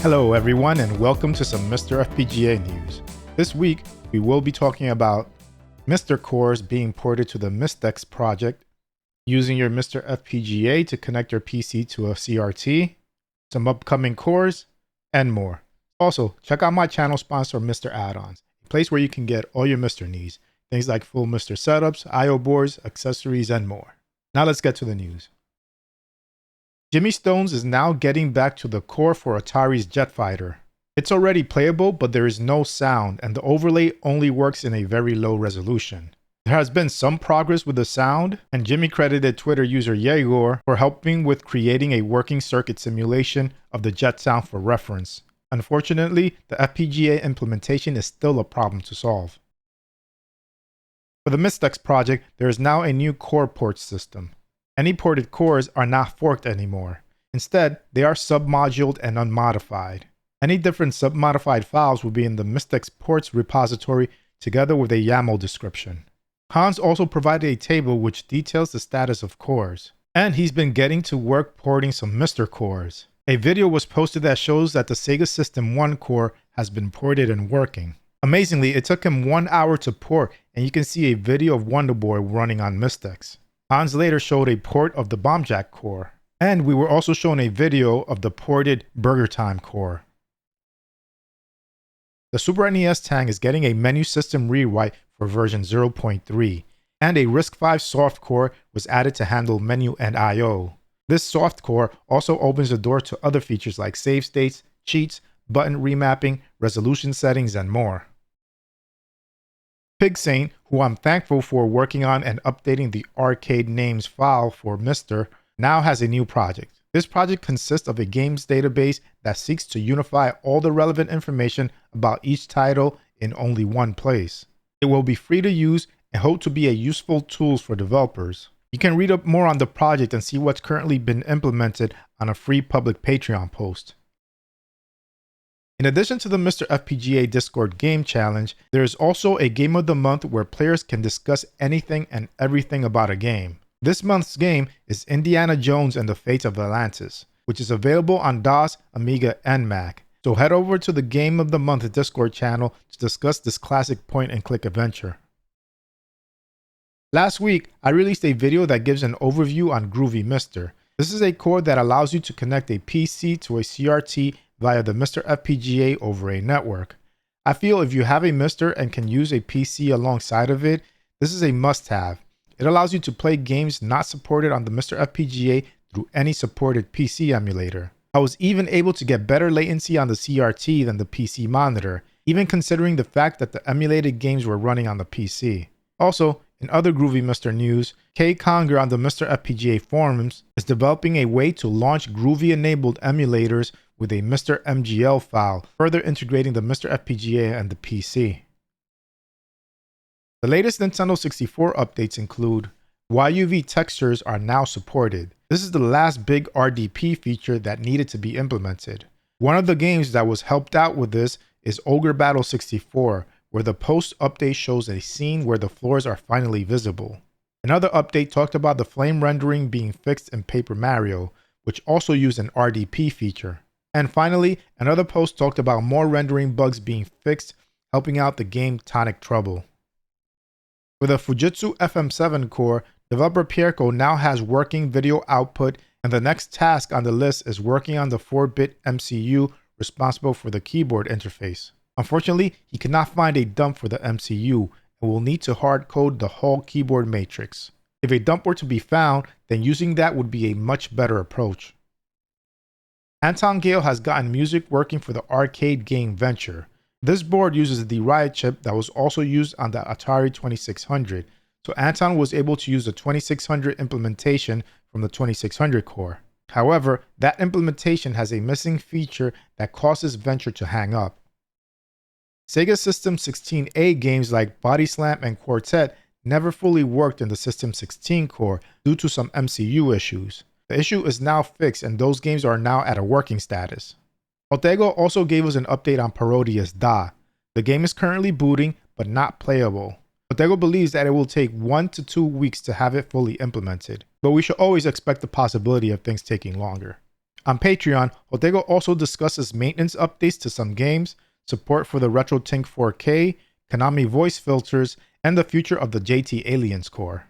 Hello everyone and welcome to some MiSTer FPGA news. This week we will be talking about MiSTer cores being ported to the MiSTex project, using your MiSTer FPGA to connect your PC to a CRT, some upcoming cores, and more. Also, check out my channel sponsor MiSTer Add-ons, a place where you can get all your MiSTer needs, things like full MiSTer setups, I/O boards, accessories, and more. Now let's get to the news. Jimmy Stones is now getting back to the core for Atari's Jet Fighter. It's already playable, but there is no sound, and the overlay only works in a very low resolution. There has been some progress with the sound, and Jimmy credited Twitter user Yegor for helping with creating a working circuit simulation of the jet sound for reference. Unfortunately, the FPGA implementation is still a problem to solve. For the MiSTex project, there is now a new core port system. Any ported cores are not forked anymore. Instead, they are submoduled and unmodified. Any different submodified files will be in the MiSTex ports repository together with a YAML description. Hans also provided a table which details the status of cores. And he's been getting to work porting some MiSTer cores. A video was posted that shows that the Sega System 1 core has been ported and working. Amazingly, it took him 1 hour to port, and you can see a video of Wonder Boy running on MiSTex. Hans later showed a port of the Bomb Jack core, and we were also shown a video of the ported Burger Time core. The Super SNESTang is getting a menu system rewrite for version 0.3, and a RISC-V soft core was added to handle menu and I/O. This soft core also opens the door to other features like save states, cheats, button remapping, resolution settings, and more. PigSaint, who I'm thankful for working on and updating the arcade names file for MiSTer, now has a new project. This project consists of a games database that seeks to unify all the relevant information about each title in only one place. It will be free to use and hope to be a useful tool for developers. You can read up more on the project and see what's currently been implemented on a free public Patreon post. In addition to the MiSTer FPGA Discord Game Challenge, there is also a Game of the Month where players can discuss anything and everything about a game. This month's game is Indiana Jones and the Fates of Atlantis, which is available on DOS, Amiga, and Mac. So head over to the Game of the Month Discord channel to discuss this classic point-and-click adventure. Last week, I released a video that gives an overview on Groovy MiSTer. This is a core that allows you to connect a PC to a CRT via the MiSTer FPGA over a network. I feel if you have a MiSTer and can use a PC alongside of it, this is a must-have. It allows you to play games not supported on the MiSTer FPGA through any supported PC emulator. I was even able to get better latency on the CRT than the PC monitor, even considering the fact that the emulated games were running on the PC. Also, in other Groovy MiSTer news, Kay Conger on the MiSTer FPGA forums is developing a way to launch Groovy-enabled emulators with a MiSTer MGL file, further integrating the MiSTer FPGA and the PC. The latest Nintendo 64 updates include YUV textures are now supported. This is the last big RDP feature that needed to be implemented. One of the games that was helped out with this is Ogre Battle 64, where the post-update shows a scene where the floors are finally visible. Another update talked about the flame rendering being fixed in Paper Mario, which also used an RDP feature. And finally, another post talked about more rendering bugs being fixed, helping out the game Tonic Trouble. For the Fujitsu FM-7 core, developer Pierco now has working video output, and the next task on the list is working on the 4-bit MCU responsible for the keyboard interface. Unfortunately, he could not find a dump for the MCU and will need to hard code the whole keyboard matrix. If a dump were to be found, then using that would be a much better approach. Anton Gale has gotten music working for the arcade game Venture. This board uses the Riot chip that was also used on the Atari 2600, so Anton was able to use the 2600 implementation from the 2600 core. However, that implementation has a missing feature that causes Venture to hang up. Sega System 16A games like Body Slam and Quartet never fully worked in the System 16 core due to some MCU issues. The issue is now fixed and those games are now at a working status. Jotego also gave us an update on Parodius Da. The game is currently booting, but not playable. Jotego believes that it will take 1 to 2 weeks to have it fully implemented, but we should always expect the possibility of things taking longer. On Patreon, Jotego also discusses maintenance updates to some games, support for the RetroTink 4K, Konami voice filters, and the future of the JT Aliens core.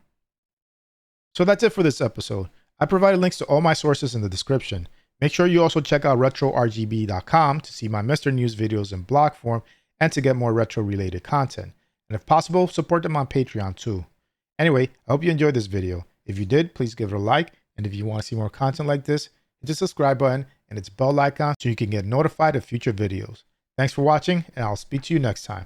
So that's it for this episode. I provided links to all my sources in the description. Make sure you also check out RetroRGB.com to see my MiSTer news videos in blog form and to get more retro related content. And if possible, support them on Patreon too. Anyway, I hope you enjoyed this video. If you did, please give it a like. And if you want to see more content like this, hit the subscribe button and its bell icon so you can get notified of future videos. Thanks for watching, and I'll speak to you next time.